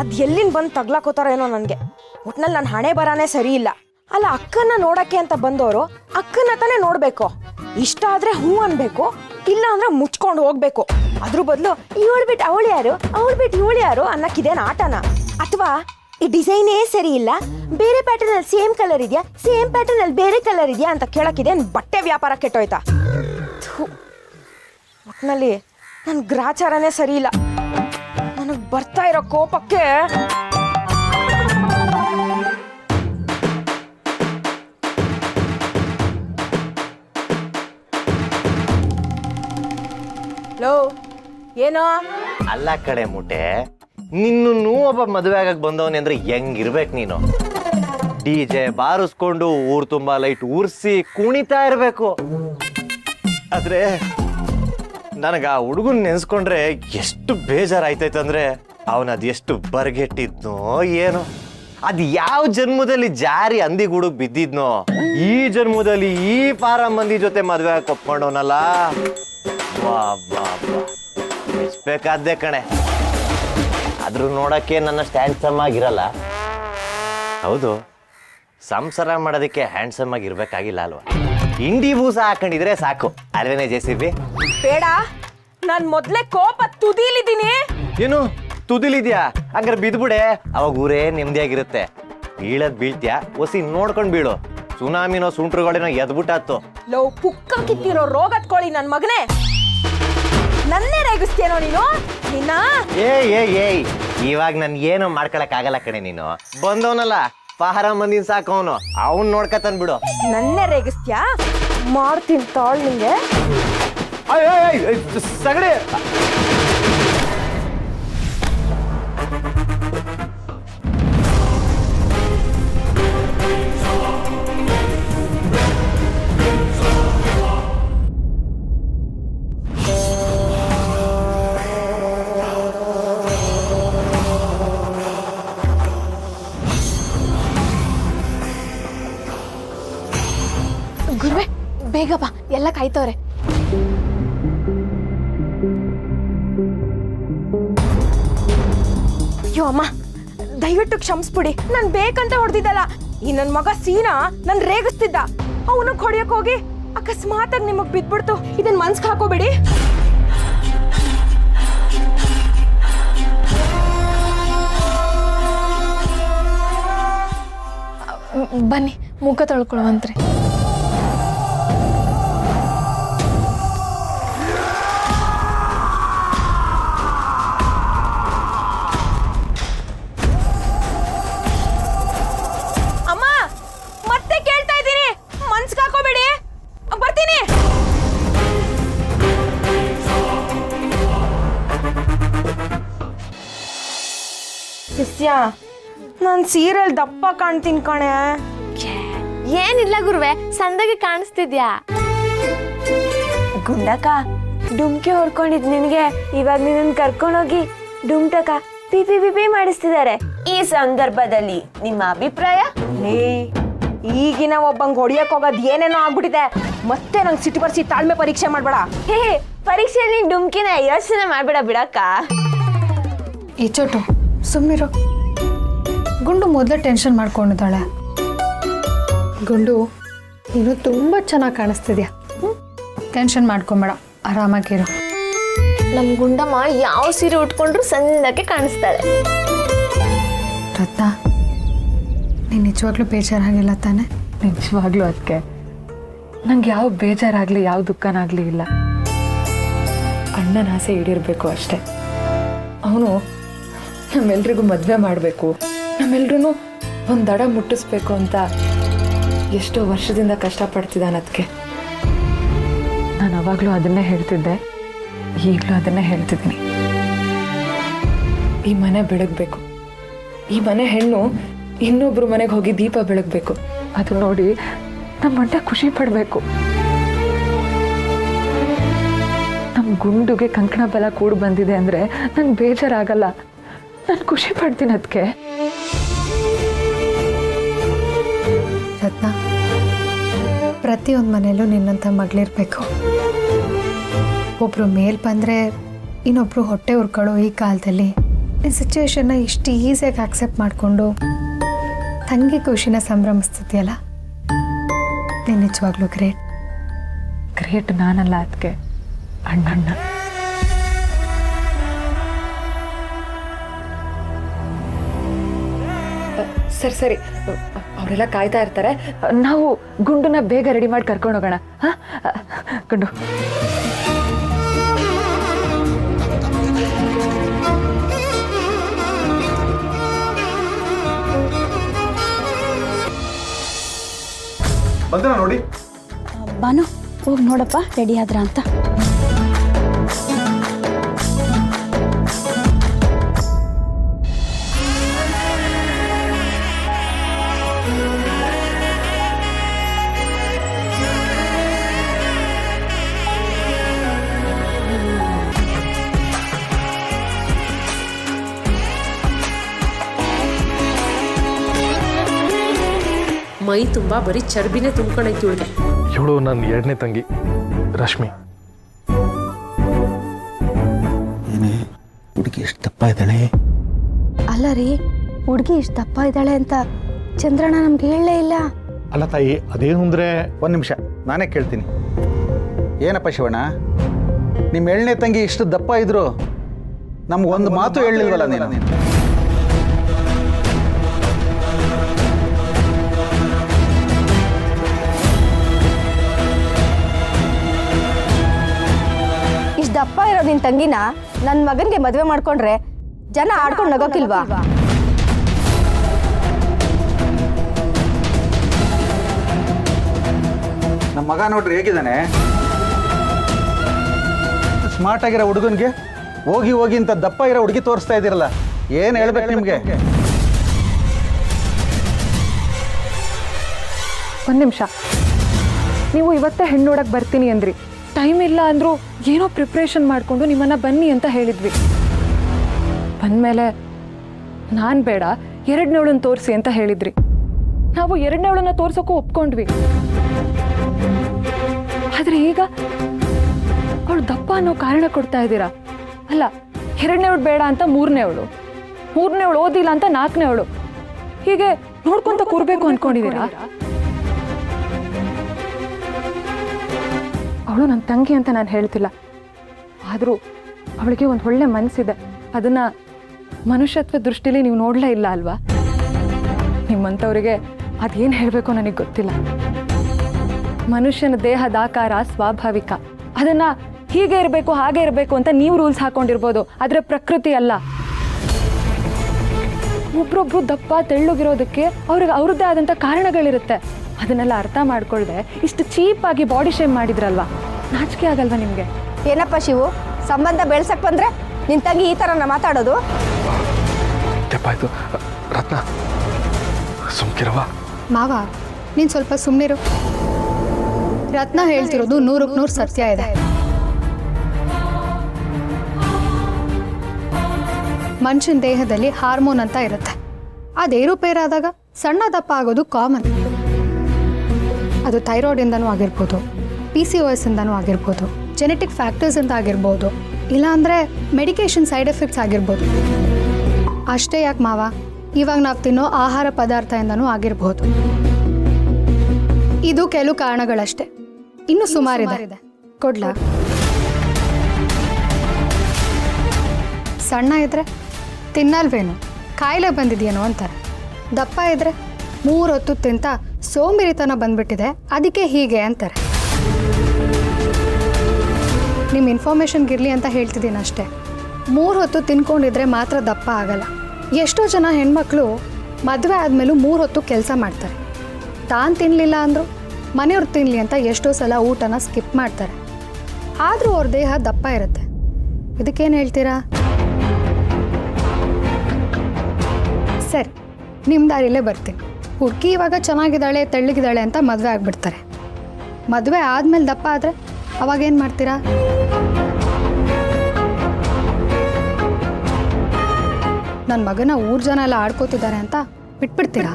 ಅದು ಎಲ್ಲಿಂದ ಬಂದು ತಗ್ಲಾಕೋತಾರೇನೋ ನನಗೆ. ಒಟ್ನಲ್ಲಿ ನನ್ನ ಹಣೆ ಬರಾನೇ ಸರಿ ಇಲ್ಲ. ಅಲ್ಲ, ಅಕ್ಕನ ನೋಡಕ್ಕೆ ಅಂತ ಬಂದವರು ಅಕ್ಕನ ತಾನೇ ನೋಡ್ಬೇಕು. ಇಷ್ಟ ಆದ್ರೆ ಹೂ ಅನ್ಬೇಕು, ಇಲ್ಲ ಅಂದ್ರೆ ಮುಚ್ಕೊಂಡು ಹೋಗ್ಬೇಕು. ಅದ್ರ ಬದಲು ಇವಳು ಬಿಟ್ಟು ಅವಳು ಯಾರು, ಅವಳು ಬಿಟ್ಟು ಇವಳು ಯಾರು ಅನ್ನಕ್ಕಿದೇನು ಆಟನ? ಅಥವಾ ಈ ಡಿಸೈನೇ ಸರಿ ಇಲ್ಲ, ಬೇರೆ ಪ್ಯಾಟರ್ನ್ ಅಲ್ಲಿ ಸೇಮ್ ಕಲರ್ ಇದೆಯಾ, ಸೇಮ್ ಪ್ಯಾಟರ್ನ್ ಅಲ್ಲಿ ಬೇರೆ ಕಲರ್ ಇದೆಯಾ ಅಂತ ಕೇಳಕ್ಕಿದೇನು ಬಟ್ಟೆ ವ್ಯಾಪಾರ ಕೆಟ್ಟೋಯ್ತಾ? ಒಟ್ನಲ್ಲಿ ನನ್ನ ಗ್ರಾಚಾರನೇ ಸರಿ ಇಲ್ಲ. ನನಗೆ ಬರ್ತಾ ಇರೋ ಕೋಪಕ್ಕೆ ಏನೋ ಅಲ್ಲ ಕಡೆ ಮುಟೆ, ನಿನ್ನೂ ಒಬ್ಬ ಮದುವೆ ಆಗಕ್ ಬಂದವನೇ ಅಂದ್ರೆ ಹೆಂಗಿರ್ಬೇಕು ನೀನು? ಡಿಜೆ ಬಾರಿಸ್ಕೊಂಡು ಊರ್ ತುಂಬಾ ಲೈಟ್ ಉರ್ಸಿ ಕುಣಿತಾ ಇರ್ಬೇಕು. ಆದ್ರೆ ನನಗ ಆ ಹುಡುಗನ್ ನೆನ್ಸ್ಕೊಂಡ್ರೆ ಎಷ್ಟು ಬೇಜಾರಾಯ್ತೈತಂದ್ರೆ ಅವನ ಅದೆಷ್ಟು ಬರ್ಗೆಟ್ಟಿದ್ನೋ ಏನೋ. ಅದ್ ಯಾವ ಜನ್ಮದಲ್ಲಿ ಜಾರಿ ಅಂದಿ ಗುಡುಗ್ ಬಿದ್ದಿದ್ನೋ, ಈ ಜನ್ಮದಲ್ಲಿ ಈ ಪಾರ ಮಂದಿ ಜೊತೆ ಮದ್ವೆ ಆಗಿ ಒಪ್ಕೊಂಡವನಲ್ಲ. ವಾ ಬಾ ಬಾ, ಮೆಚ್ಬೇಕಾದ್ದೆ ಕಣೆ. ಆದ್ರೂ ನೋಡಕ್ಕೆ ನನ್ನ ಹ್ಯಾಂಡ್ಸಮ್ ಆಗಿರಲ್ಲ. ಹೌದು, ಸಂಸಾರ ಮಾಡೋದಕ್ಕೆ ಹ್ಯಾಂಡ್ಸಮ್ ಆಗಿರ್ಬೇಕಾಗಿಲ್ಲ ಅಲ್ವಾ? ಇಂಡಿ ಬೂಸ ಹಾಕೊಂಡಿದ್ರೆ ಸಾಕು ಅಲ್ವೇನೆ JCB? ಬೇಡ, ನಾನ್ ಮೊದ್ಲೇ ಕೋಪ ತುದಿಲಿದ್ದೀನಿ. ಏನು ತುದಿಲಿದ್ಯಾ? ಹಂಗಾರೆ ಬಿದ್ಬಿಡೆ, ಅವಾಗ ಊರೇ ನೆಮ್ಮದಿಯಾಗಿರುತ್ತೆ. ಬೀಳದ್ ಬೀಳ್ತ್ಯಾ, ಒಸಿ ನೋಡ್ಕೊಂಡ್ ಬೀಳು. ಸುನಾಮಿನೋ ಸುಂಟ್ರುಗಳೇನೋ ಎದ್ಬಿಟ್ಟಾತು. ಲವ್ ಪುಕ್ಕ ಕಿತ್ತಿರೋ ರೋಗದ್ ಕೋಳಿ ನನ್ ಮಗನೇ, ನನ್ನೇ ರೇಗಿಸ್ತೀನೋ ನೀನು? ನಿನ್ನ ಏಯ್ ಇವಾಗ ನನ್ ಏನು ಮಾಡ್ಕೊಳಕ್ ಆಗಲ್ಲ ಕಣೆ. ನೀನು ಬಂದವನಲ್ಲ ಪಹಾರ ಮಂದಿನ ಸಾಕವನು, ಅವನ್ ನೋಡ್ಕತನ್ ಬಿಡು. ನನ್ನೇ ರೇಗಿಸ್ತ್ಯಾ? ಮಾಡ್ತೀನಿ ತಾಳ್ ನಿಂಗೆ. ಸಗಡೆ ಗುರುವೆ, ಬೇಗ ಬಾ, ಎಲ್ಲ ಕಾಯ್ತವ್ರೆ. ಅಯ್ಯೋ ಅಮ್ಮ, ದಯವಿಟ್ಟು ಕ್ಷಮಿಸ್ಬಿಡಿ. ನಾನ್ ಬೇಕಂತ ಹೊಡೆದಿದ್ದಲ್ಲ. ಈ ನನ್ ಮಗ ಸೀನಾ ನನ್ ರೇಗಿಸ್ತಿದ್ದ. ಅವನಿಗೆ ಹೊಡಿಯಕ್ ಹೋಗಿ ಅಕಸ್ಮಾತಾಗಿ ನಿಮಗ್ ಬಿದ್ಬಿಡ್ತು. ಇದನ್ ಮನ್ಸ್ಗೆ ಹಾಕೋಬೇಡಿ. ಬನ್ನಿ, ಮುಖ ತೊಳ್ಕೊಳ್ಳುವಂತ್ರಿ. ಅಮ್ಮ, ಮತ್ತೆ ಕೇಳ್ತಾ ಇದ್ದೀನಿ, ಮನ್ಸ್ಗೆ ಹಾಕೋಬೇಡಿ. ಬರ್ತೀನಿ. ಶಿಷ್ಯ, ನಾನ್ ಸೀರಿಯಲ್ ದಪ್ಪ ಕಾಣ್ತೀನಿ ಕಣೆ. ಏನಿಲ್ಲ ಗುರುವೆ, ಸಂದಾಗಿ ಕಾಣಿಸ್ತಿದ್ಯಾ. ಗುಂಡಕ್ಕ, ಡುಮ್ಕಿ ಹೊಡ್ಕೊಂಡಿದ್ ನಿನ್ಗೆ ಇವಾಗ ನಿನ್ನ ಕರ್ಕೊಂಡೋಗಿ ಡುಮ್ಟಕ ಪಿಪಿ ಮಾಡಿಸ್ತಿದ್ದಾರೆ. ಈ ಸಂದರ್ಭದಲ್ಲಿ ನಿಮ್ಮ ಅಭಿಪ್ರಾಯ? ಈಗಿನ ಒಬ್ಬಂಗ್ ಹೊಡಿಯಕ್ ಹೋಗೋದ್ ಏನೇನೋ ಆಗ್ಬಿಟ್ಟಿದೆ. ಮತ್ತೆ ನಂಗೆ ಸಿಟ್ಟು ಬರ್ಸಿ ತಾಳ್ಮೆ ಪರೀಕ್ಷೆ ಮಾಡ್ಬೇಡ. ಹೇ, ಪರೀಕ್ಷೆಯಲ್ಲಿ ಡುಮ್ಕಿನ ಯೋಚನೆ ಮಾಡ್ಬೇಡ ಬಿಡಕ್ಕ. ಈ ಚೋಟು ಸುಮ್ಮನಿರೋ. ಗುಂಡು ಮೊದಲೇ ಟೆನ್ಷನ್ ಮಾಡ್ಕೊಂಡಿದ್ದಾಳೆ. ಗುಂಡು, ನೀನು ತುಂಬ ಚೆನ್ನಾಗಿ ಕಾಣಿಸ್ತಿದ್ಯಾ. ಟೆನ್ಷನ್ ಮಾಡ್ಕೊಂಬೇಡ, ಆರಾಮಾಗಿರು. ನಮ್ ಗುಂಡಮ್ಮ ಯಾವ ಸೀರೆ ಉಟ್ಕೊಂಡ್ರು ಸಂದಕ್ಕೆ ಕಾಣಿಸ್ತಾಳೆ. ರತ್ನ, ನೀನು ನಿಜವಾಗ್ಲೂ ಬೇಜಾರಾಗಿಲ್ಲ ತಾನೆ? ನಿಜವಾಗ್ಲೂ ಅದಕ್ಕೆ ನಂಗೆ ಯಾವ ಬೇಜಾರಾಗಲಿ ಯಾವ ದುಃಖನಾಗಲಿ ಇಲ್ಲ. ಅಣ್ಣನ ಆಸೆ ಈಡೇರಬೇಕು ಅಷ್ಟೆ. ಅವನು ನಮ್ಮೆಲ್ರಿಗೂ ಮದುವೆ ಮಾಡಬೇಕು, ನಮ್ಮೆಲ್ರೂ ಒಂದು ದಡ ಮುಟ್ಟಿಸ್ಬೇಕು ಅಂತ ಎಷ್ಟೋ ವರ್ಷದಿಂದ ಕಷ್ಟಪಡ್ತಿದ್ದಾನೆ. ಅದಕ್ಕೆ ನಾನು ಅವಾಗಲೂ ಅದನ್ನೇ ಹೇಳ್ತಿದ್ದೆ, ಈಗಲೂ ಅದನ್ನೇ ಹೇಳ್ತಿದ್ದೀನಿ. ಈ ಮನೆ ಬೆಳಗಬೇಕು, ಈ ಮನೆ ಹೆಣ್ಣು ಇನ್ನೊಬ್ರು ಮನೆಗೆ ಹೋಗಿ ದೀಪ ಬೆಳಗಬೇಕು. ಅದು ನೋಡಿ ನಮ್ಮ ಅಣ್ಣ ಖುಷಿ ಪಡಬೇಕು. ನಮ್ಮ ಗುಂಡುಗೆ ಕಂಕಣ ಬಲ ಕೂಡ ಬಂದಿದೆ ಅಂದರೆ ನಂಗೆ ಬೇಜಾರಾಗಲ್ಲ, ನಾನು ಖುಷಿ ಪಡ್ತೀನಿ. ಅದಕ್ಕೆ ರತ್ನ, ಪ್ರತಿಯೊಂದು ಮನೆಯಲ್ಲೂ ನಿನ್ನಂಥ ಮಗಳಿರ್ಬೇಕು. ಒಬ್ಬರು ಮೇಲ್ ಬಂದರೆ ಇನ್ನೊಬ್ರು ಹೊಟ್ಟೆ ಉರ್ಕೊಳ್ಳೋ ಈ ಕಾಲದಲ್ಲಿ ಈ ಸಿಚುವೇಶನ್ನ ಇಷ್ಟು ಈಸಿಯಾಗಿ ಆಕ್ಸೆಪ್ಟ್ ಮಾಡಿಕೊಂಡು ತಂಗಿ ಖುಷಿನ ಸಂಭ್ರಮಿಸ್ತಿದ್ಯಲ್ಲ, ನೀನು ನಿಜವಾಗ್ಲೂ ಗ್ರೇಟ್. ಗ್ರೇಟ್ ನಾನಲ್ಲ ಅದಕ್ಕೆ, ಅಣ್ಣಣ್ಣ. ಸರಿ ಸರಿ, ಅವರೆಲ್ಲ ಕಾಯ್ತಾ ಇರ್ತಾರೆ. ನಾವು ಗುಂಡನ್ನ ಬೇಗ ರೆಡಿ ಮಾಡಿ ಕರ್ಕೊಂಡು ಹೋಗೋಣ. ಹಾ ಗುಂಡು. ಬಂದನ ನೋಡಿ. ಬಾನು ಹೋಗಿ ನೋಡಪ್ಪ ರೆಡಿ ಆದ್ರ ಅಂತ. ಮೈ ತುಂಬ ಬರೀ ಚರ್ಬಿನೇ ತುಂಬ್ಕೊಂಡೈತಿ ಇವಳಿಗೆ. ಇವಳು ನನ್ನ ಎರಡನೇ ತಂಗಿ ರಶ್ಮಿ. ಏನೇ ಹುಡುಗಿ ಎಷ್ಟು ದಪ್ಪ ಇದ್ದಾಳೆ? ಅಲ್ಲ ರೀ, ಹುಡುಗಿ ಇಷ್ಟು ದಪ್ಪ ಇದ್ದಾಳೆ ಅಂತ ಚಂದ್ರಣ್ಣ ನಮ್ಗೆ ಹೇಳಲೇ ಇಲ್ಲ. ಅಲ್ಲ ತಾಯಿ, ಅದೇನು ಅಂದರೆ ಒಂದು ನಿಮಿಷ ನಾನೇ ಕೇಳ್ತೀನಿ. ಏನಪ್ಪ ಶಿವಣ್ಣ, ನಿಮ್ಮ ಎಳ್ನೇ ತಂಗಿ ಇಷ್ಟು ದಪ್ಪ ಇದ್ರು ನಮ್ಗೊಂದು ಮಾತು ಹೇಳಿಲ್ವಲ್ಲ ನೀನು? ಇಷ್ಟು ದಪ್ಪ ಇರೋ ನಿನ್ ತಂಗಿನ ನನ್ನ ಮಗನ್ಗೆ ಮದುವೆ ಮಾಡ್ಕೊಂಡ್ರೆ ಜನ ಆಡ್ಕೊಂಡು ನಗೋಕಿಲ್ವಾ? ನಮ್ಮ ಮಗ ನೋಡ್ರಿ ಹೇಗಿದ್ದಾನೆ. ಸ್ಮಾರ್ಟ್ ಆಗಿರೋ ಹುಡುಗನಿಗೆ ಹೋಗಿ ಹೋಗಿ ಇಂಥ ದಪ್ಪ ಇರೋ ಹುಡುಗಿ ತೋರಿಸ್ತಾ ಇದ್ದೀರಲ್ಲ, ಏನು ಹೇಳ್ಬೇಕು ನಿಮಗೆ? ಒಂದು ನಿಮಿಷ, ನೀವು ಇವತ್ತೇ ಹೆಣ್ಣು ನೋಡಕ್ಕೆ ಬರ್ತೀನಿ ಅಂದ್ರಿ. ಟೈಮ್ ಇಲ್ಲ ಅಂದರೂ ಏನೋ ಪ್ರಿಪ್ರೇಷನ್ ಮಾಡಿಕೊಂಡು ನಿಮ್ಮನ್ನು ಬನ್ನಿ ಅಂತ ಹೇಳಿದ್ವಿ. ಬಂದಮೇಲೆ ನಾನು ಬೇಡ, ಎರಡನೇವಳನ್ನು ತೋರಿಸಿ ಅಂತ ಹೇಳಿದ್ರಿ. ನಾವು ಎರಡನೇವಳನ್ನ ತೋರ್ಸೋಕ್ಕೂ ಒಪ್ಕೊಂಡ್ವಿ. ಆದರೆ ಈಗ ಅವಳು ದಪ್ಪ ಅನ್ನೋ ಕಾರಣ ಕೊಡ್ತಾ ಇದ್ದೀರಾ. ಅಲ್ಲ, ಎರಡನೇವಳು ಬೇಡ ಅಂತ ಮೂರನೇವಳು ಓದಿಲ್ಲ ಅಂತ ನಾಲ್ಕನೇವಳು, ಹೀಗೆ ನೋಡ್ಕೊಂತ ಕೂರ್ಬೇಕು ಅನ್ಕೊಂಡಿದ್ದೀರಾ? ಅವಳು ನನ್ನ ತಂಗಿ ಅಂತ ನಾನು ಹೇಳ್ತಿಲ್ಲ, ಆದರೂ ಅವಳಿಗೆ ಒಂದು ಒಳ್ಳೆ ಮನಸ್ಸಿದೆ. ಅದನ್ನು ಮನುಷ್ಯತ್ವ ದೃಷ್ಟಿಲಿ ನೀವು ನೋಡಲೇ ಇಲ್ಲ ಅಲ್ವಾ? ನಿಮ್ಮಂಥವ್ರಿಗೆ ಅದೇನು ಹೇಳಬೇಕು ನನಗೆ ಗೊತ್ತಿಲ್ಲ. ಮನುಷ್ಯನ ದೇಹದ ಆಕಾರ ಸ್ವಾಭಾವಿಕ, ಅದನ್ನು ಹೀಗೆ ಇರಬೇಕು ಹಾಗೆ ಇರಬೇಕು ಅಂತ ನೀವು ರೂಲ್ಸ್ ಹಾಕೊಂಡಿರ್ಬೋದು, ಆದರೆ ಪ್ರಕೃತಿ ಅಲ್ಲ. ಒಬ್ರೊಬ್ರು ದಪ್ಪ ತೆಳ್ಳಗಿರೋದಕ್ಕೆ ಅವ್ರಿಗೆ ಅವ್ರದ್ದೇ ಆದಂಥ ಕಾರಣಗಳಿರುತ್ತೆ. ಅದನ್ನೆಲ್ಲ ಅರ್ಥ ಮಾಡ್ಕೊಳ್ದೆ ಇಷ್ಟು ಚೀಪಾಗಿ ಬಾಡಿ ಶೇಮ್ ಮಾಡಿದ್ರಲ್ವಾ, ನಾಚಿಕೆ ಆಗಲ್ವಾ ನಿಮಗೆ? ಏನಪ್ಪ ಶಿವು, ಸಂಬಂಧ ಬೆಳ್ಸಕ್ ಬಂದ್ರೆ ನಿನ್ ತಂಗಿ ಈ ಥರನ ಮಾತಾಡೋದು? ತೆಪ್ಪಾಯ್ತು. ರತ್ನ ಸುಮ್ಕಿರವ. ಮಾವ, ನೀನು ಸ್ವಲ್ಪ ಸುಮ್ಮನಿರು. ರತ್ನ ಹೇಳ್ತಿರೋದು 100ಕ್ಕೆ 100 ಸತ್ಯ ಇದೆ. ಮನುಷ್ಯನ ದೇಹದಲ್ಲಿ ಹಾರ್ಮೋನ್ ಅಂತ ಇರುತ್ತೆ. ಅದು ಏರುಪೇರಾದಾಗ ಸಣ್ಣ ದಪ್ಪ ಆಗೋದು ಕಾಮನ್. ಅದು ಥೈರಾಯ್ಡಿಂದನೂ ಆಗಿರ್ಬೋದು, PCOS ಇಂದನೂ ಆಗಿರ್ಬೋದು, ಜೆನೆಟಿಕ್ ಫ್ಯಾಕ್ಟರ್ಸಿಂದ ಆಗಿರ್ಬೋದು, ಇಲ್ಲಾಂದರೆ ಮೆಡಿಕೇಶನ್ ಸೈಡ್ ಎಫೆಕ್ಟ್ಸ್ ಆಗಿರ್ಬೋದು. ಅಷ್ಟೇ ಯಾಕೆ ಮಾವ, ಇವಾಗ ನಾವು ತಿನ್ನೋ ಆಹಾರ ಪದಾರ್ಥದಿಂದನೂ ಆಗಿರ್ಬೋದು. ಇದು ಕೆಲವು ಕಾರಣಗಳಷ್ಟೇ, ಇನ್ನೂ ಸುಮಾರಿದೆ. ಕೊಡ್ಲಾ? ಸಣ್ಣ ಇದ್ರೆ ತಿನ್ನಲ್ವೇನು, ಕಾಯಿಲೆ ಬಂದಿದೆಯೇನೋ ಅಂತಾರೆ. ದಪ್ಪ ಇದ್ರೆ 3 ಹೊತ್ತು ತಿಂತ ಸೋಂಬೇರಿತನ ಬಂದ್ಬಿಟ್ಟಿದೆ, ಅದಕ್ಕೆ ಹೀಗೆ ಅಂತಾರೆ. ನಿಮ್ಮ ಇನ್ಫಾರ್ಮೇಷನ್ಗಿರಲಿ ಅಂತ ಹೇಳ್ತಿದ್ದೀನಿ ಅಷ್ಟೇ. 3 ಹೊತ್ತು ತಿನ್ಕೊಂಡಿದ್ರೆ ಮಾತ್ರ ದಪ್ಪ ಆಗಲ್ಲ. ಎಷ್ಟೋ ಜನ ಹೆಣ್ಮಕ್ಳು ಮದುವೆ ಆದಮೇಲೂ 3 ಹೊತ್ತು ಕೆಲಸ ಮಾಡ್ತಾರೆ. ತಾನು ತಿನ್ನಲಿಲ್ಲ ಅಂದರು ಮನೆಯವ್ರು ತಿನ್ನಲಿ ಅಂತ ಎಷ್ಟೋ ಸಲ ಊಟನ ಸ್ಕಿಪ್ ಮಾಡ್ತಾರೆ. ಆದರೂ ಅವ್ರ ದೇಹ ದಪ್ಪ ಇರುತ್ತೆ. ಇದಕ್ಕೇನು ಹೇಳ್ತೀರಾ? ಸರಿ, ನಿಮ್ಮ ದಾರಿಲೇ ಬರ್ತೀನಿ. ಹುಡುಗಿ ಇವಾಗ ಚೆನ್ನಾಗಿದ್ದಾಳೆ ತೆಳ್ಳಗಿದ್ದಾಳೆ ಅಂತ ಮದುವೆ ಆಗಿಬಿಡ್ತಾರೆ. ಮದುವೆ ಆದಮೇಲೆ ದಪ್ಪ ಆದರೆ ಅವಾಗೇನು ಮಾಡ್ತೀರಾ? ನನ್ನ ಮಗನ ಊರ ಜನ ಎಲ್ಲ ಆಡ್ಕೋತಿದ್ದಾರೆ ಅಂತ ಬಿಟ್ಬಿಡ್ತೀರಾ?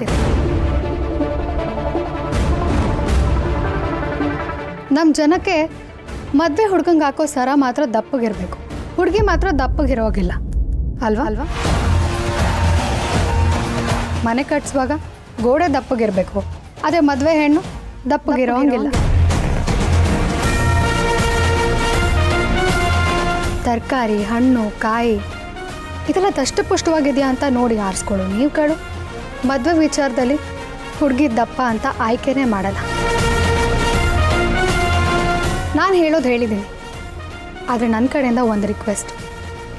ನಮ್ಮ ಜನಕ್ಕೆ ಮದುವೆ ಹುಡ್ಗಂಗೆ ಹಾಕೋ ಸರ ಮಾತ್ರ ದಪ್ಪಗಿರಬೇಕು, ಹುಡುಗಿ ಮಾತ್ರ ದಪ್ಪಗಿರೋಗಿಲ್ಲ. ಅಲ್ವಾ ಅಲ್ವಾ ಮನೆ ಕಟ್ಸುವಾಗ ಗೋಡೆ ದಪ್ಪಗಿರ್ಬೇಕು, ಅದೇ ಮದುವೆ ಹೆಣ್ಣು ದಪ್ಪಗಿರೋಂಗಿಲ್ಲ. ತರಕಾರಿ, ಹಣ್ಣು, ಕಾಯಿ ಇದೆಲ್ಲ ದಷ್ಟಪುಷ್ಟವಾಗಿದೆಯಾ ಅಂತ ನೋಡಿ ಆರಿಸ್ಕೊಳ್ಳು. ನೀವು ಕಡು ಮದುವೆ ವಿಚಾರದಲ್ಲಿ ಹುಡುಗಿ ದಪ್ಪ ಅಂತ ಆಯ್ಕೆನೇ ಮಾಡಲ್ಲ. ನಾನು ಹೇಳೋದು ಹೇಳಿದ್ದೀನಿ, ಆದರೆ ನನ್ನ ಕಡೆಯಿಂದ ಒಂದು ರಿಕ್ವೆಸ್ಟ್,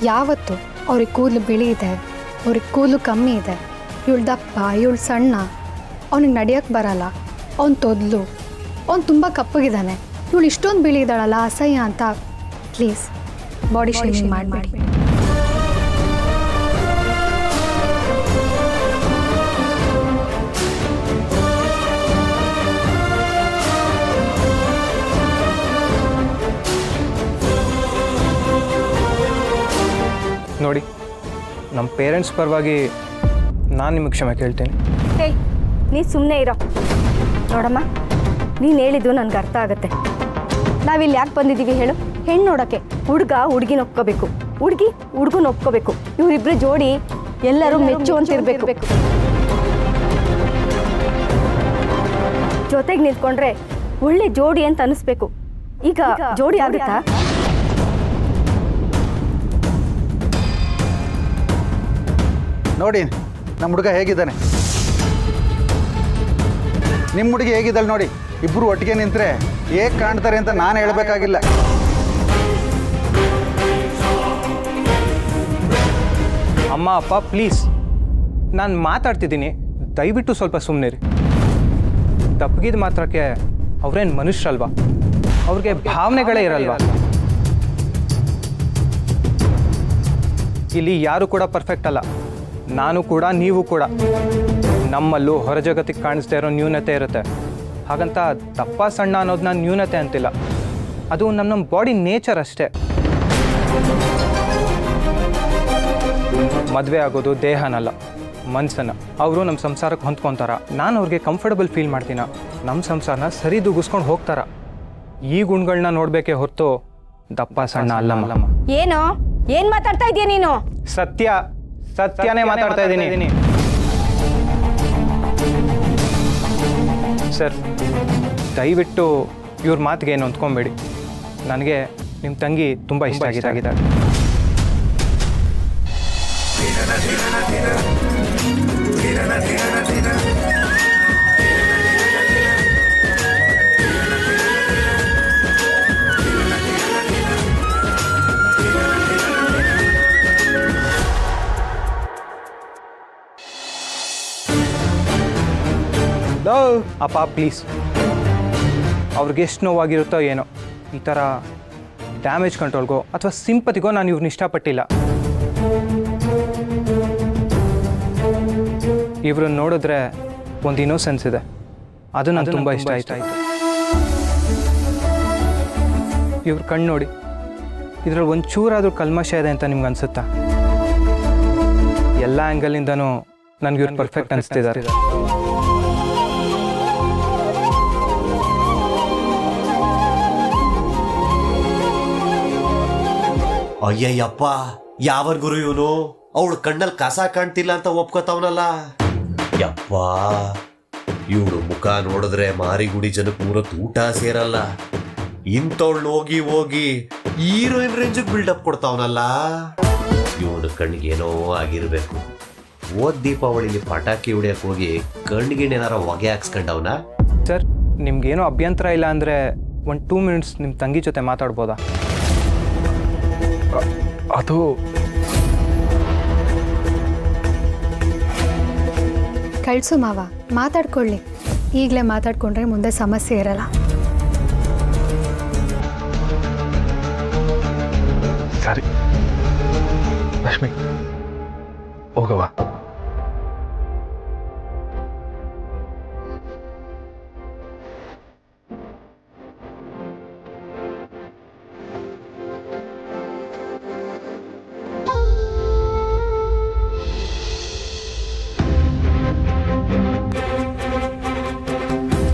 ಯಾವತ್ತು ಅವ್ರಿಗೆ ಕೂದಲು ಬಿಳಿ ಇದೆ, ಅವ್ರಿಗೆ ಕೂದಲು ಕಮ್ಮಿ ಇದೆ, ಇವಳು ದಪ್ಪ, ಇವಳು ಸಣ್ಣ, ಅವ್ನಿಗೆ ನಡೆಯೋಕ್ಕೆ ಬರಲ್ಲ, ಅವ್ನು ತೊದಲು, ಅವ್ನು ತುಂಬ ಕಪ್ಪಗಿದ್ದಾನೆ, ಇವಳು ಇಷ್ಟೊಂದು ಬಿಳಿ ಇದ್ದಾಳಲ್ಲ ಅಸಹ್ಯ ಅಂತ ಪ್ಲೀಸ್ ಬಾಡಿ ಶೇಮಿಂಗ್ ಮಾಡಬೇಡಿ. ನೋಡಿ, ನಮ್ಮ ಪೇರೆಂಟ್ಸ್ ಪರವಾಗಿ ನಾನು ನಿಮಗೆ ಕ್ಷಮೆ ಕೇಳ್ತೀನಿ. ಹೇಯ್, ನೀ ಸುಮ್ಮನೆ ಇರೋ. ನೋಡಮ್ಮ, ನೀನು ಹೇಳಿದ್ದು ನನಗೆ ಅರ್ಥ ಆಗುತ್ತೆ. ನಾವಿಲ್ಲಿ ಯಾಕೆ ಬಂದಿದ್ದೀವಿ ಹೇಳು? ಹೆಣ್ಣು ನೋಡೋಕ್ಕೆ. ಹುಡುಗ ಹುಡುಗಿನ ಒಪ್ಕೋಬೇಕು, ಹುಡುಗಿ ಹುಡುಗನ ಒಪ್ಕೋಬೇಕು. ಇವರಿಬ್ಬರು ಜೋಡಿ ಎಲ್ಲರೂ ಮೆಚ್ಚುವಂತಿರ್ಬೇಕು. ಜೊತೆಗೆ ನಿಂತ್ಕೊಂಡ್ರೆ ಒಳ್ಳೆ ಜೋಡಿ ಅಂತ ಅನಿಸ್ಬೇಕು. ಈಗ ಜೋಡಿ ಆಗುತ್ತಾ? ನೋಡಿ ನಮ್ಮ ಹುಡುಗ ಹೇಗಿದ್ದಾನೆ, ನಿಮ್ಮ ಹುಡುಗಿ ಹೇಗಿದ್ದಾಳೆ ನೋಡಿ. ಇಬ್ಬರು ಒಟ್ಟಿಗೆ ನಿಂತರೆ ಹೇಗೆ ಕಾಣ್ತಾರೆ ಅಂತ ನಾನು ಹೇಳಬೇಕಾಗಿಲ್ಲ. ಅಮ್ಮ ಅಪ್ಪ ಪ್ಲೀಸ್, ನಾನು ಮಾತಾಡ್ತಿದ್ದೀನಿ, ದಯವಿಟ್ಟು ಸ್ವಲ್ಪ ಸುಮ್ಮನಿರಿ. ತಪ್ಪಗಿದ ಮಾತ್ರಕ್ಕೆ ಅವ್ರೇನು ಮನುಷ್ಯರಲ್ವಾ? ಅವ್ರಿಗೆ ಭಾವನೆಗಳೇ ಇರಲ್ವಾ? ಇಲ್ಲಿ ಯಾರು ಕೂಡ ಪರ್ಫೆಕ್ಟ್ ಅಲ್ಲ, ನಾನು ಕೂಡ ನೀವು ಕೂಡ. ನಮ್ಮಲ್ಲೂ ಹೊರ ಜಗತ್ತಿಗೆ ಕಾಣಿಸ್ತಾ ಇರೋ ನ್ಯೂನತೆ ಇರುತ್ತೆ. ಹಾಗಂತ ದಪ್ಪ ಸಣ್ಣ ಅನ್ನೋದನ್ನ ನ್ಯೂನತೆ ಅಂತಿಲ್ಲ, ಅದು ನಮ್ಮ ಬಾಡಿ ನೇಚರ್ ಅಷ್ಟೇ. ಮದುವೆ ಆಗೋದು ದೇಹನಲ್ಲ, ಮನಸ್ಸನ್ನು. ಅವರು ನಮ್ಮ ಸಂಸಾರಕ್ಕೆ ಹೊಂದ್ಕೊತಾರ, ನಾನು ಅವ್ರಿಗೆ ಕಂಫರ್ಟಬಲ್ ಫೀಲ್ ಮಾಡ್ತೀನ, ನಮ್ಮ ಸಂಸಾರನ ಸರಿದೂಗಿಸ್ಕೊಂಡು ಹೋಗ್ತಾರ. ಈ ಗುಣಗಳನ್ನ ನೋಡಬೇಕೇ ಹೊರತು ದಪ್ಪ ಸಣ್ಣ ಅಲ್ಲಮ್ಮ. ಏನೋ ಏನು ಮಾತಾಡ್ತಾ ಇದೀಯ ನೀನು? ಸತ್ಯನೇ ಮಾತಾಡ್ತಾ ಇದ್ದೀನಿ. ಸರ್, ದಯವಿಟ್ಟು ಇವ್ರ ಮಾತಿಗೆ ಏನು ಹೊಂದ್ಕೊಬೇಡಿ. ನನಗೆ ನಿಮ್ಮ ತಂಗಿ ತುಂಬ ಇಷ್ಟ ಆಗಿದ್ದಾಳೆ. ಅಪ್ಪ ಪ್ಲೀಸ್, ಅವ್ರಿಗೆ ಎಷ್ಟು ನೋವಾಗಿರುತ್ತೋ ಏನೋ, ಈ ಥರ ಡ್ಯಾಮೇಜ್ ಕಂಟ್ರೋಲ್ಗೋ ಅಥವಾ ಸಿಂಪತಿಗೋ ನಾನು ಇವ್ರನ್ನ ಇಷ್ಟಪಟ್ಟಿಲ್ಲ. ಇವ್ರನ್ನ ನೋಡಿದ್ರೆ ಒಂದು ಇನ್ನೋಸೆನ್ಸ್ ಇದೆ, ಅದು ನನಗೆ ತುಂಬ ಇಷ್ಟ ಆಯಿತು. ಇವ್ರ ಕಣ್ಣು ನೋಡಿ, ಇದ್ರಲ್ಲಿ ಒಂಚೂರಾದರೂ ಕಲ್ಮಶ ಇದೆ ಅಂತ ನಿಮ್ಗೆ ಅನಿಸುತ್ತಾ? ಎಲ್ಲ ಆ್ಯಂಗಲಿಂದನೂ ನನಗೆ ಇವ್ರು ಪರ್ಫೆಕ್ಟ್ ಅನಿಸ್ತಿದ್ದಾರೆ. ಅಯ್ಯಯ್ಯಪ್ಪ, ಯಾವ ಗುರು ಇವನು? ಅವಳು ಕಣ್ಣಲ್ಲಿ ಕಸ ಕಾಣ್ತಿಲ್ಲ ಅಂತ ಒಪ್ಕೋತಾವನಲ್ಲ. ಯಪ್ಪ, ಇವಳು ಮುಖ ನೋಡಿದ್ರೆ ಮಾರಿಗುಡಿ ಜನಕ್ಕೆ ಮೂರತ್ತು ಊಟ ಸೇರಲ್ಲ. ಇಂಥವಳು ಹೋಗಿ ಹೋಗಿ ಹೀರೋಯಿನ್ ರೇಂಜಿಗೆ ಬಿಲ್ಡಪ್ ಕೊಡ್ತಾವನಲ್ಲ. ಇವನು ಕಣ್ಣಿಗೇನೋ ಆಗಿರ್ಬೇಕು. ದೀಪಾವಳಿಲಿ ಪಟಾಕಿ ಹೊಡಿಯಕ್ಕೆ ಹೋಗಿ ಕಣ್ಣಿಗೇನೇನಾರ ಹೊಗೆ ಹಾಕ್ಸ್ಕೊಂಡವನ? ಸರ್, ನಿಮ್ಗೇನೋ ಅಭ್ಯಂತರ ಇಲ್ಲ ಅಂದರೆ ಒಂದು 2 ಮಿನಿಟ್ಸ್ ನಿಮ್ಮ ತಂಗಿ ಜೊತೆ ಮಾತಾಡ್ಬೋದಾ? ಅದು ಕಳ್ಸು ಮಾವ, ಮಾತಾಡ್ಕೊಳ್ಳಿ. ಈಗಲೇ ಮಾತಾಡ್ಕೊಂಡ್ರೆ ಮುಂದೆ ಸಮಸ್ಯೆ ಇರಲ್ಲ. ಸರಿ ರಶ್ಮಿ, ಹೋಗವಾ?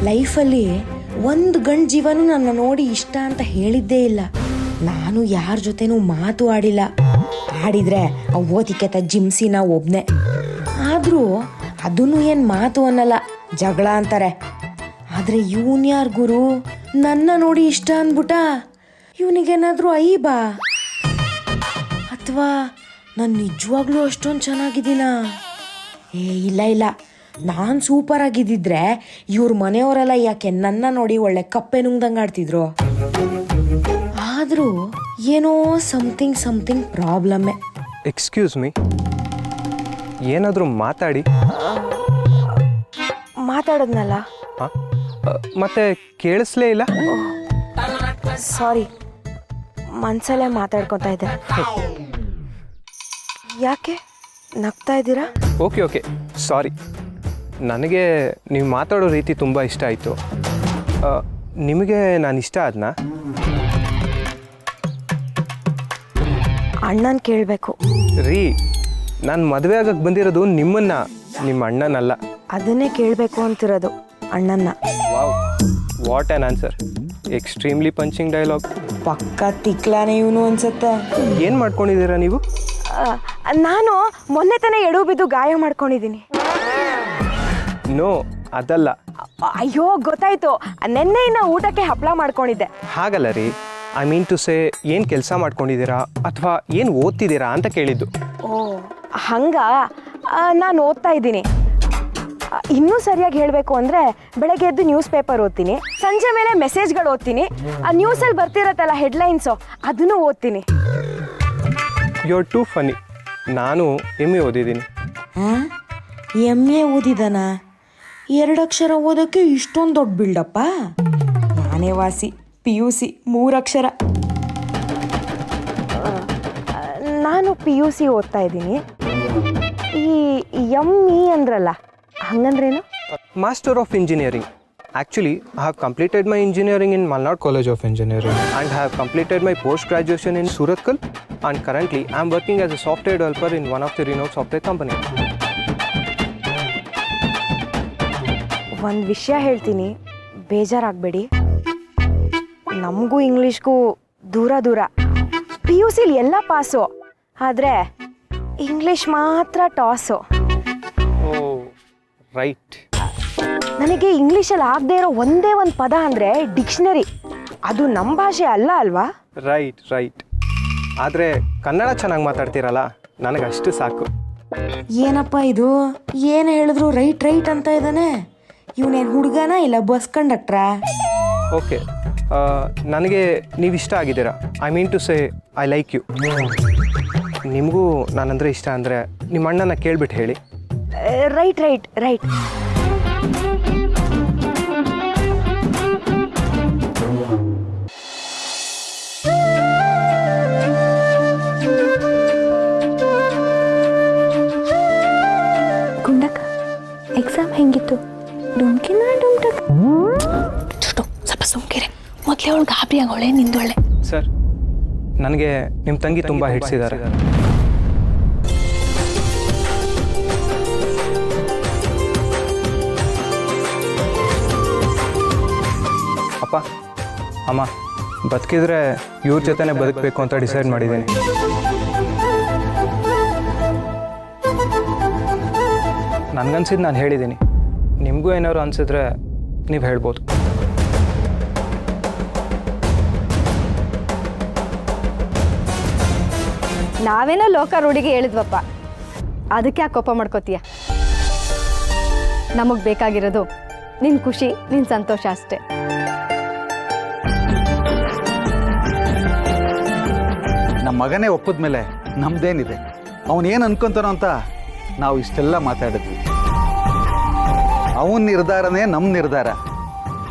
ಲೈಫಲ್ಲಿ ಒಂದು ಗಂಡು ಜೀವನೂ ನನ್ನ ನೋಡಿ ಇಷ್ಟ ಅಂತ ಹೇಳಿದ್ದೇ ಇಲ್ಲ. ನಾನು ಯಾರ ಜೊತೆನೂ ಮಾತು ಆಡಿಲ್ಲ. ಕಾಡಿದ್ರೆ ಆ ಓದಿಕೆತ ಜಿಮ್ಸಿನ ಒಬ್ನೇ. ಆದರೂ ಅದನ್ನು ಏನು ಮಾತು ಅನ್ನಲ್ಲ, ಜಗಳ ಅಂತಾರೆ. ಆದರೆ ಇವನ್ ಯಾರು ಗುರು, ನನ್ನ ನೋಡಿ ಇಷ್ಟ ಅಂದ್ಬಿಟ್ಟ? ಇವನಿಗೇನಾದರೂ ಐಬಾ? ಅಥವಾ ನಾನು ನಿಜವಾಗ್ಲೂ ಅಷ್ಟೊಂದು ಚೆನ್ನಾಗಿದ್ದೀನಾ? ಇಲ್ಲ ಇಲ್ಲ, ನಾನು ಸೂಪರ್ ಆಗಿದ್ದಿದ್ರೆ ಇವ್ರ ಮನೆಯವರೆಲ್ಲ ಯಾಕೆ ನನ್ನ ನೋಡಿ ಒಳ್ಳೆ ಕಪ್ಪೆ ನುಂಗ್ದಂಗೆ ಆಡ್ತಿದ್ರು. ಆದರೂ ಏನೋ ಸಮಥಿಂಗ್ ಪ್ರಾಬ್ಲಮ್ಮೆ. ಎಕ್ಸ್ಕ್ಯೂಸ್ ಮೀ, ಏನಾದರೂ ಮಾತಾಡಿ. ಮಾತಾಡೋದ್ನಲ್ಲ. ಹಾಂ, ಮತ್ತೆ ಕೇಳಿಸ್ಲೇ ಇಲ್ಲ? ಸಾರಿ, ಮನ್ಸಲ್ಲೇ ಮಾತಾಡ್ಕೊತಾ ಇದ್ದೆ. ಯಾಕೆ ನಗ್ತಾ ಇದ್ದೀರಾ? Okay sorry. ನನಗೆ ನೀವು ಮಾತಾಡೋ ರೀತಿ ತುಂಬ ಇಷ್ಟ ಆಯಿತು. ನಿಮಗೆ ನಾನು ಇಷ್ಟ ಆದ್ನಾ? ಅಣ್ಣನ ಕೇಳಬೇಕು ರೀ. ನಾನು ಮದುವೆ ಆಗಕ್ಕೆ ಬಂದಿರೋದು ನಿಮ್ಮನ್ನ, ನಿಮ್ಮ ಅಣ್ಣನಲ್ಲ. ಅದನ್ನೇ ಕೇಳಬೇಕು ಅಂತಿರೋದು, ಅಣ್ಣನ್ನ. Wow, what an answer. Extremely punching dialogue. ಪಕ್ಕ ತಿಕ್ಲಾನೆ ಇವನು ಅನ್ಸುತ್ತೆ. ಏನು ಮಾಡ್ಕೊಂಡಿದ್ದೀರಾ ನೀವು? ನಾನು ಮೊನ್ನೆ ತಾನೇ ಎಡು ಬಿದ್ದು ಗಾಯ ಮಾಡ್ಕೊಂಡಿದ್ದೀನಿ. ನೋ, ಅದಲ್ಲ. ಅಯ್ಯೋ ಗೊತ್ತಾಯ್ತು, ನೆನ್ನೆಯಿಂದ ಊಟಕ್ಕೆ ಹಪ್ಪಳ ಮಾಡ್ಕೊಂಡಿದ್ದೆ. ಹಾಗಲ್ಲ ರೀ, ಐ ಮೀನ್ ಟು ಸೇ, ಏನು ಕೆಲಸ ಮಾಡ್ಕೊಂಡಿದ್ದೀರಾ ಅಥವಾ ಏನು ಓದ್ತಿದ್ದೀರಾ ಅಂತ ಕೇಳಿದ್ದು. ಓ ಹಂಗ, ನಾನು ಓದ್ತಾ ಇದ್ದೀನಿ. ಇನ್ನೂ ಸರಿಯಾಗಿ ಹೇಳಬೇಕು ಅಂದರೆ ಬೆಳಗ್ಗೆ ಎದ್ದು ನ್ಯೂಸ್ ಪೇಪರ್ ಓದ್ತೀನಿ, ಸಂಜೆ ಮೇಲೆ ಮೆಸೇಜ್ಗಳು ಓದ್ತೀನಿ, ಆ ನ್ಯೂಸಲ್ಲಿ ಬರ್ತಿರತ್ತಲ್ಲ ಹೆಡ್ಲೈನ್ಸು, ಅದನ್ನು ಓದ್ತೀನಿ. You are too funny. ನಾನು MA ಓದಿದ್ದೀನಿ. ಹಾಂ, MA ಓದಿದಾನ? 2 ಅಕ್ಷರ ಓದೋಕ್ಕೆ ಇಷ್ಟೊಂದು ದೊಡ್ಡ ಬಿಲ್ಡಪ್ಪ. ನಾನೇ ವಾಸಿ, PUC 3 ಅಕ್ಷರ. ನಾನು PUC ಓದ್ತಾ ಇದ್ದೀನಿ. ಈ ME ಅಂದ್ರಲ್ಲ, ಹಂಗಂದ್ರೇನು? Master of engineering. Actually, I have completed my engineering in Malnad College of Engineering and have completed my post-graduation in Surathkal, and currently I am working as a software developer in one of the renowned software companies. ಒಂದು ವಿಷಯ ಹೇಳ್ತೀನಿ, ಬೇಜಾರಾಗಬೇಡಿ. ನಮಗೂ ಇಂಗ್ಲೀಷ್ಗೂ ದೂರ. PUCಲಿ ಎಲ್ಲ pass, ಆದರೆ English ಮಾತ್ರ toss. ಓ right. ನನಗೆ ಇಂಗ್ಲೀಷಲ್ಲಿ ಆಗದೆ ಇರೋ ಒಂದೇ ಒಂದು ಪದ ಅಂದರೆ ಡಿಕ್ಷನರಿ. ಅದು ನಮ್ಮ ಭಾಷೆ ಅಲ್ಲ ಅಲ್ವಾ? ರೈಟ್. ಆದರೆ ಕನ್ನಡ ಚೆನ್ನಾಗಿ ಮಾತಾಡ್ತೀರಲ್ಲ, ನನಗಷ್ಟು ಸಾಕು. ಏನಪ್ಪ ಇದು, ಏನು ಹೇಳಿದ್ರು ರೈಟ್ ಅಂತ ಇದ್ದಾನೆ. ಇವನೇನು ಹುಡುಗನ ಇಲ್ಲ ಬಸ್ ಕಂಡಕ್ಟ್ರಾ? ಓಕೆ, ನನಗೆ ನೀವು ಇಷ್ಟ ಆಗಿದ್ದೀರಾ. I mean to say I like you. ನಿಮಗೂ ನಾನಂದರೆ ಇಷ್ಟ ಅಂದರೆ ನಿಮ್ಮ ಅಣ್ಣನ ಕೇಳ್ಬಿಟ್ಟು ಹೇಳಿ. ರೈಟ್. ಗುಂಡಕ್ಕ, ಎಕ್ಸಾಮ್ ಹೆಂಗಿತ್ತು? ಡುಮ್ಕಿನ ಡುಮ್ಟಕ್? ಸ್ವಲ್ಪ ಸುಮ್ಕಿರೆ, ಮೊದಲೇ ಅವಳು ಗಾಬರಿ ಆಗೋಳೆ, ನಿಂದೊಳ್ಳೆ. ಸರ್, ನನಗೆ ನಿಮ್ಮ ತಂಗಿ ತುಂಬ ಹಿಡಿಸಿದ್ದಾರೆ. ಅಪ್ಪ ಅಮ್ಮ, ಬದುಕಿದ್ರೆ ಇವ್ರ ಜೊತೆನೇ ಬದುಕಬೇಕು ಅಂತ ಡಿಸೈಡ್ ಮಾಡಿದ್ದೀನಿ. ನನಗನ್ಸಿದ್ದು ನಾನು ಹೇಳಿದ್ದೀನಿ. ನಿಮಗೂ ಏನಾದ್ರು ಅನಿಸಿದ್ರೆ ನೀವು ಹೇಳ್ಬೋದು. ನಾವೇನೋ ಲೋಕ ರೂಢಿಗೆ ಹೇಳಿದ್ವಪ್ಪ, ಅದಕ್ಕೆ ಯಾಕೆ ಕೋಪ ಮಾಡ್ಕೋತೀಯ? ನಮಗೆ ಬೇಕಾಗಿರೋದು ನಿನ್ನ ಖುಷಿ, ನಿನ್ನ ಸಂತೋಷ ಅಷ್ಟೇ. ನಮ್ಮ ಮಗನೇ ಒಪ್ಪದ ಮೇಲೆ ನಮ್ದೇನಿದೆ? ಅವನೇನು ಅನ್ಕೊಂತಾನೋ ಅಂತ ನಾವು ಇಷ್ಟೆಲ್ಲ ಮಾತಾಡಿದ್ವಿ. ಅವನ ನಿರ್ಧಾರನೇ ನಮ್ಮ ನಿರ್ಧಾರ.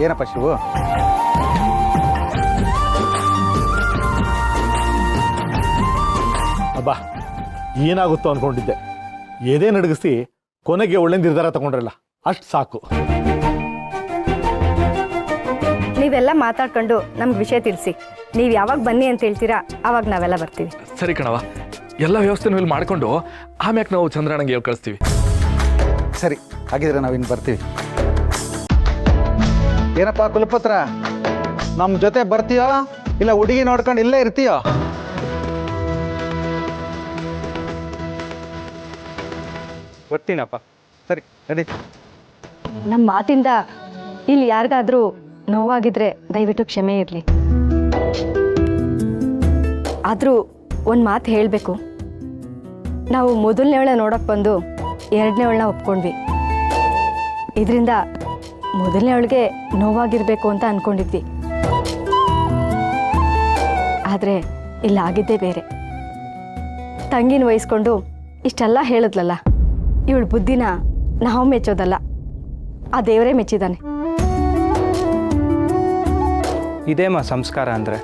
ಏನಪ್ಪ ಶಿವು? ಅಬ್ಬಾ, ಏನಾಗುತ್ತೋ ಅಂದ್ಕೊಂಡಿದ್ದೆ. ಎದೆ ನಡಗಿಸಿ ಕೊನೆಗೆ ಒಳ್ಳೆ ನಿರ್ಧಾರ ತಗೊಂಡ್ರಲ್ಲ, ಅಷ್ಟು ಸಾಕು. ನೀವೆಲ್ಲ ಮಾತಾಡ್ಕೊಂಡು ನಮ್ಗೆ ವಿಷಯ ತಿಳಿಸಿ. ನೀವು ಯಾವಾಗ ಬನ್ನಿ ಅಂತ ಹೇಳ್ತೀರಾ ಆವಾಗ ನಾವೆಲ್ಲ ಬರ್ತೀವಿ. ಸರಿ ಕಣವ, ಎಲ್ಲ ವ್ಯವಸ್ಥೆನೂ ಇಲ್ಲಿ ಮಾಡಿಕೊಂಡು ಆಮ್ಯಾಕೆ ನಾವು ಚಂದ್ರಣ್ಣಂಗೆ ಹೇಳಿ ಕಳಿಸ್ತೀವಿ. ಸರಿ, ಹಾಗಿದ್ರೆ ನಾವಿನ್ನು ಬರ್ತೀವಿ. ಏನಪ್ಪ ಕುಲಪತ್ರ, ನಮ್ಮ ಜೊತೆ ಬರ್ತೀಯೋ ಇಲ್ಲ ಹುಡುಗಿ ನೋಡ್ಕೊಂಡು ಇಲ್ಲೇ ಇರ್ತೀಯೋ? ಬರ್ತೀನಪ್ಪ. ಸರಿ ನಡಿ. ನಮ್ಮ ಮಾತಿಂದ ಇಲ್ಲಿ ಯಾರಿಗಾದ್ರೂ ನೋವಾಗಿದ್ರೆ ದಯವಿಟ್ಟು ಕ್ಷಮೆ ಇರಲಿ. ಆದರೂ ಒಂದು ಮಾತು ಹೇಳಬೇಕು. ನಾವು ಮೊದಲನೇವಳ ನೋಡೋಕೆ ಬಂದು ಎರಡನೇವಳನ್ನ ಒಪ್ಕೊಂಡ್ವಿ. ಇದರಿಂದ ಮೊದಲನೇವಳಿಗೆ ನೋವಾಗಿರಬೇಕು ಅಂತ ಅಂದ್ಕೊಂಡಿದ್ವಿ. ಆದರೆ ಇಲ್ಲ ಆಗಿದ್ದೇ ಬೇರೆ. ತಂಗಿನ ವಹಿಸ್ಕೊಂಡು ಇಷ್ಟೆಲ್ಲ ಹೇಳಿದ್ಲಲ್ಲ, ಇವಳ ಬುದ್ಧಿನ ನಾವು ಮೆಚ್ಚೋದಲ್ಲ, ಆ ದೇವರೇ ಮೆಚ್ಚಿದ್ದಾನೆ. ಇದೇಮ್ಮ ಸಂಸ್ಕಾರ ಅಂದರೆ.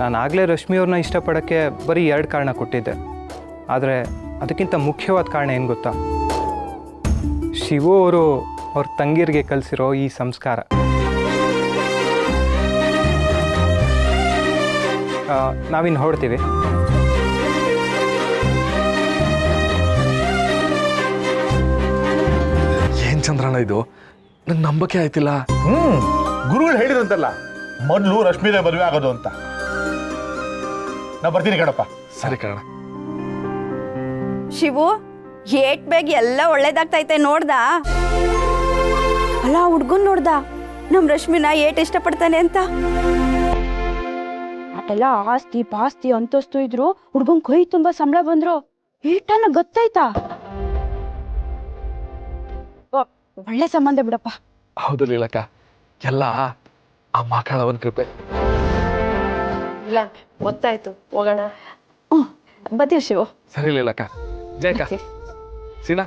ನಾನು ಆಗಲೇ ರಶ್ಮಿಯವ್ರನ್ನ ಇಷ್ಟಪಡೋಕ್ಕೆ ಬರೀ 2 ಕಾರಣ ಕೊಟ್ಟಿದ್ದೆ. ಆದರೆ ಅದಕ್ಕಿಂತ ಮುಖ್ಯವಾದ ಕಾರಣ ಏನು ಗೊತ್ತಾ? ಶಿವು ಅವರು ಅವ್ರ ತಂಗಿರಿಗೆ ಕಲಿಸಿರೋ ಈ ಸಂಸ್ಕಾರ. ನಾವಿನ್ನು ಹೊರಡ್ತೀವಿ. ಏನ್ ಚಂದ್ರಣ್ಣ ಇದು, ನಂಗೆ ನಂಬಕ್ಕೆ ಆಯ್ತಿಲ್ಲ. ಗುರುಗಳು ಹೇಳಿರಂತಲ್ಲ ಮೊದಲು ರಶ್ಮಿದೇ ಮದುವೆ ಆಗೋದು ಅಂತ. ನಾ ಬರ್ತೀನಿ ಕಣಪ್ಪ. ಸರಿ ಕಣ. ಶಿವು, ಏಟ್ ಬೇಗ ಎಲ್ಲ ಒಳ್ಳೇದಾಗ್ತೈತೆ ನೋಡ್ದ? ಅಲ್ಲ, ಹುಡ್ಗನ್ ನೋಡ್ದ ನಮ್ ರಶ್ಮಿನ ಏಟ್ ಇಷ್ಟಪಡ್ತಾನೆ ಅಂತ. ಅದೆಲ್ಲ ಆಸ್ತಿ ಪಾಸ್ತಿ ಅಂತಸ್ತು ಇದ್ರು ಹುಡ್ಗನ್ ಕೈ ತುಂಬಾ ಸಂಬಳ ಬಂದ್ರು ಏಟನ್ನ ಗೊತ್ತಾಯ್ತಾ? ಒಳ್ಳೆ ಸಂಬಂಧ ಬಿಡಪ್ಪ. ಹೌದು ಲೀಲಕ್ಕ, ಎಲ್ಲ ಆ ಮಕ್ಕಳವನ್ ಕೃಪೆ. ಇಲ್ಲ ಗೊತ್ತಾಯ್ತು, ಹೋಗೋಣ. ಬರ್ತೀವಿ ಶಿವು. ಸರಿ ಲೀಲಕ್ಕ. ಜಯಕ ಸೀನಾ